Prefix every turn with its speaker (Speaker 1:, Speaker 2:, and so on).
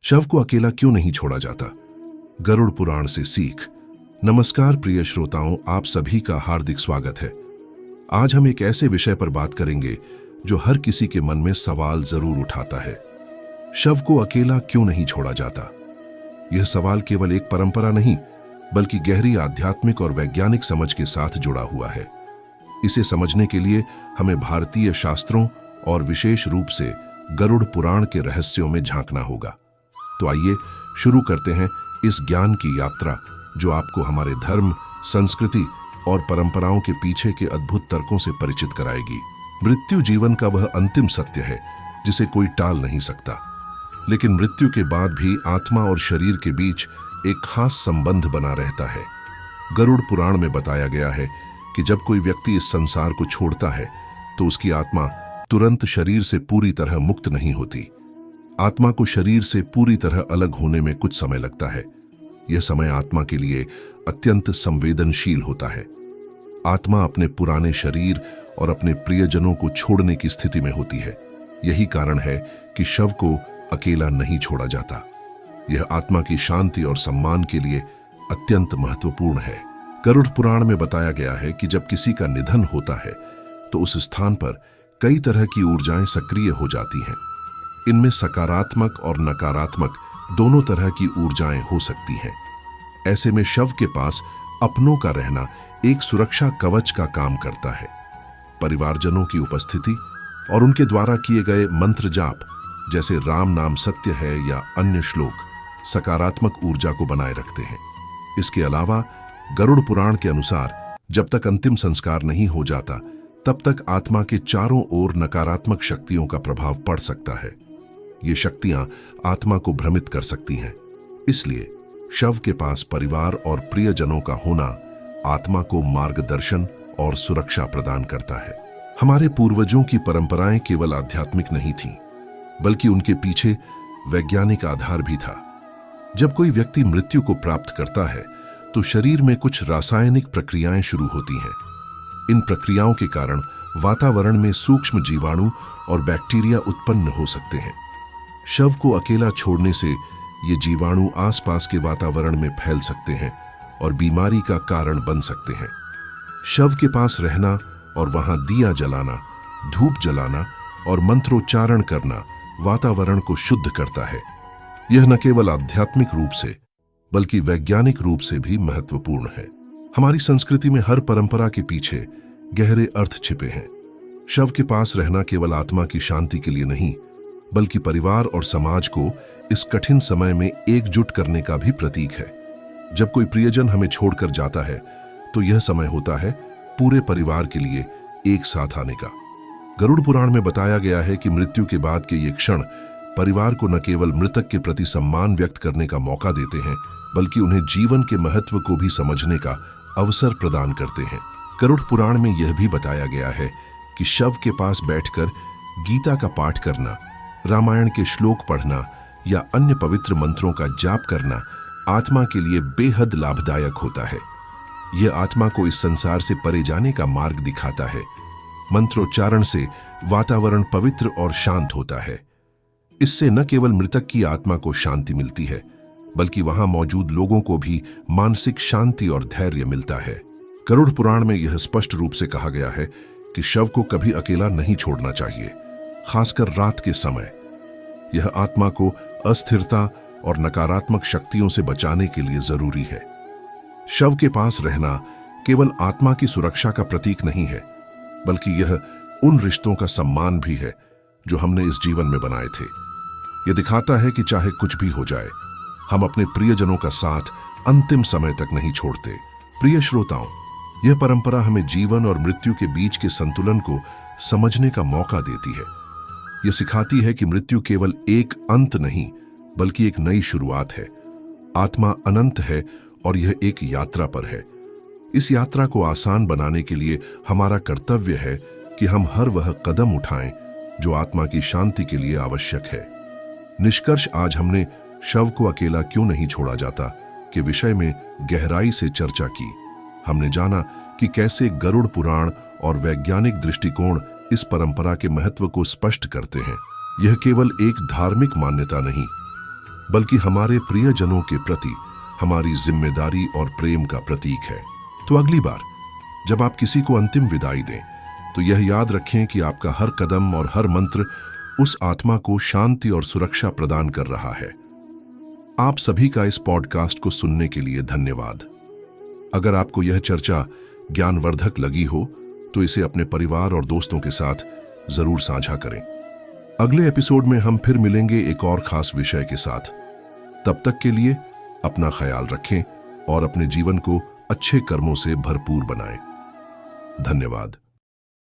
Speaker 1: शव को अकेला क्यों नहीं छोड़ा जाता? गरुड़ पुराण से सीख। नमस्कार प्रिय श्रोताओं, आप सभी का हार्दिक स्वागत है। आज हम एक ऐसे विषय पर बात करेंगे जो हर किसी के मन में सवाल जरूर उठाता है। शव को अकेला क्यों नहीं छोड़ा जाता? यह सवाल केवल एक परंपरा नहीं, बल्कि गहरी आध्यात्मिक और वैज्ञानिक समझ के साथ जुड़ा हुआ है। इसे समझने के लिए हमें भारतीय शास्त्रों और विशेष रूप से गरुड़ पुराण के रहस्यों में झांकना होगा। तो आइए शुरू करते हैं इस ज्ञान की यात्रा जो आपको हमारे धर्म, संस्कृति और परंपराओं के पीछे के अद्भुत तर्कों से परिचित कराएगी। मृत्यु जीवन का वह अंतिम सत्य है जिसे कोई टाल नहीं सकता, लेकिन मृत्यु के बाद भी आत्मा और शरीर के बीच एक खास संबंध बना रहता है। गरुड़ पुराण में बताया गया है कि जब कोई व्यक्ति इस संसार को छोड़ता है तो उसकी आत्मा तुरंत शरीर से पूरी तरह मुक्त नहीं होती। आत्मा को शरीर से पूरी तरह अलग होने में कुछ समय लगता है। यह समय आत्मा के लिए अत्यंत संवेदनशील होता है। आत्मा अपने पुराने शरीर और अपने प्रियजनों को छोड़ने की स्थिति में होती है। यही कारण है कि शव को अकेला नहीं छोड़ा जाता। यह आत्मा की शांति और सम्मान के लिए अत्यंत महत्वपूर्ण है। गरुड़ पुराण में बताया गया है कि जब किसी का निधन होता है तो उस स्थान पर कई तरह की ऊर्जाएं सक्रिय हो जाती हैं। इनमें सकारात्मक और नकारात्मक दोनों तरह की ऊर्जाएं हो सकती हैं। ऐसे में शव के पास अपनों का रहना एक सुरक्षा कवच का काम करता है। परिवारजनों की उपस्थिति और उनके द्वारा किए गए मंत्र जाप, जैसे राम नाम सत्य है या अन्य श्लोक, सकारात्मक ऊर्जा को बनाए रखते हैं। इसके अलावा गरुड़ पुराण के अनुसार जब तक अंतिम संस्कार नहीं हो जाता तब तक आत्मा के चारों ओर नकारात्मक शक्तियों का प्रभाव पड़ सकता है। ये शक्तियां आत्मा को भ्रमित कर सकती हैं। इसलिए शव के पास परिवार और प्रियजनों का होना आत्मा को मार्गदर्शन और सुरक्षा प्रदान करता है। हमारे पूर्वजों की परंपराएं केवल आध्यात्मिक नहीं थीं, बल्कि उनके पीछे वैज्ञानिक आधार भी था। जब कोई व्यक्ति मृत्यु को प्राप्त करता है तो शरीर में कुछ रासायनिक प्रक्रियाएं शुरू होती हैं। इन प्रक्रियाओं के कारण वातावरण में सूक्ष्म जीवाणु और बैक्टीरिया उत्पन्न हो सकते हैं। शव को अकेला छोड़ने से ये जीवाणु आसपास के वातावरण में फैल सकते हैं और बीमारी का कारण बन सकते हैं। शव के पास रहना और वहां दिया जलाना, धूप जलाना और मंत्रोच्चारण करना वातावरण को शुद्ध करता है। यह न केवल आध्यात्मिक रूप से बल्कि वैज्ञानिक रूप से भी महत्वपूर्ण है। हमारी संस्कृति में हर परंपरा के पीछे गहरे अर्थ छिपे हैं। शव के पास रहना केवल आत्मा की शांति के लिए नहीं, बल्कि परिवार और समाज को इस कठिन समय में एकजुट करने का भी प्रतीक है। जब कोई प्रियजन हमें छोड़कर जाता है तो यह समय होता है पूरे परिवार के लिए एक साथ आने का। गरुड़ पुराण में बताया गया है कि मृत्यु के बाद के ये क्षण परिवार को न केवल मृतक के प्रति सम्मान व्यक्त करने का मौका देते हैं, बल्कि उन्हें जीवन के महत्व को भी समझने का अवसर प्रदान करते हैं। गरुड़ पुराण में यह भी बताया गया है कि शव के पास बैठकर गीता का पाठ करना, रामायण के श्लोक पढ़ना या अन्य पवित्र मंत्रों का जाप करना आत्मा के लिए बेहद लाभदायक होता है। यह आत्मा को इस संसार से परे जाने का मार्ग दिखाता है। मंत्रोच्चारण से वातावरण पवित्र और शांत होता है। इससे न केवल मृतक की आत्मा को शांति मिलती है, बल्कि वहां मौजूद लोगों को भी मानसिक शांति और धैर्य मिलता है। गरुड़ पुराण में यह स्पष्ट रूप से कहा गया है कि शव को कभी अकेला नहीं छोड़ना चाहिए, खासकर रात के समय। यह आत्मा को अस्थिरता और नकारात्मक शक्तियों से बचाने के लिए जरूरी है। शव के पास रहना केवल आत्मा की सुरक्षा का प्रतीक नहीं है, बल्कि यह उन रिश्तों का सम्मान भी है जो हमने इस जीवन में बनाए थे। यह दिखाता है कि चाहे कुछ भी हो जाए, हम अपने प्रियजनों का साथ अंतिम समय तक नहीं छोड़ते। प्रिय श्रोताओं, यह परंपरा हमें जीवन और मृत्यु के बीच के संतुलन को समझने का मौका देती है। यह सिखाती है कि मृत्यु केवल एक अंत नहीं, बल्कि एक नई शुरुआत है। आत्मा अनंत है और यह एक यात्रा पर है। इस यात्रा को आसान बनाने के लिए हमारा कर्तव्य है कि हम हर वह कदम उठाएं जो आत्मा की शांति के लिए आवश्यक है। निष्कर्ष, आज हमने शव को अकेला क्यों नहीं छोड़ा जाता के विषय में गहराई से चर्चा की। हमने जाना कि कैसे गरुड़ पुराण और वैज्ञानिक दृष्टिकोण इस परंपरा के महत्व को स्पष्ट करते हैं। यह केवल एक धार्मिक मान्यता नहीं, बल्कि हमारे प्रियजनों के प्रति हमारी जिम्मेदारी और प्रेम का प्रतीक है। तो अगली बार जब आप किसी को अंतिम विदाई दें, तो यह याद रखें कि आपका हर कदम और हर मंत्र उस आत्मा को शांति और सुरक्षा प्रदान कर रहा है। आप सभी का इस पॉडकास्ट को सुनने के लिए धन्यवाद। अगर आपको यह चर्चा ज्ञानवर्धक लगी हो तो इसे अपने परिवार और दोस्तों के साथ जरूर साझा करें। अगले एपिसोड में हम फिर मिलेंगे एक और खास विषय के साथ। तब तक के लिए अपना ख्याल रखें और अपने जीवन को अच्छे कर्मों से भरपूर बनाएं। धन्यवाद।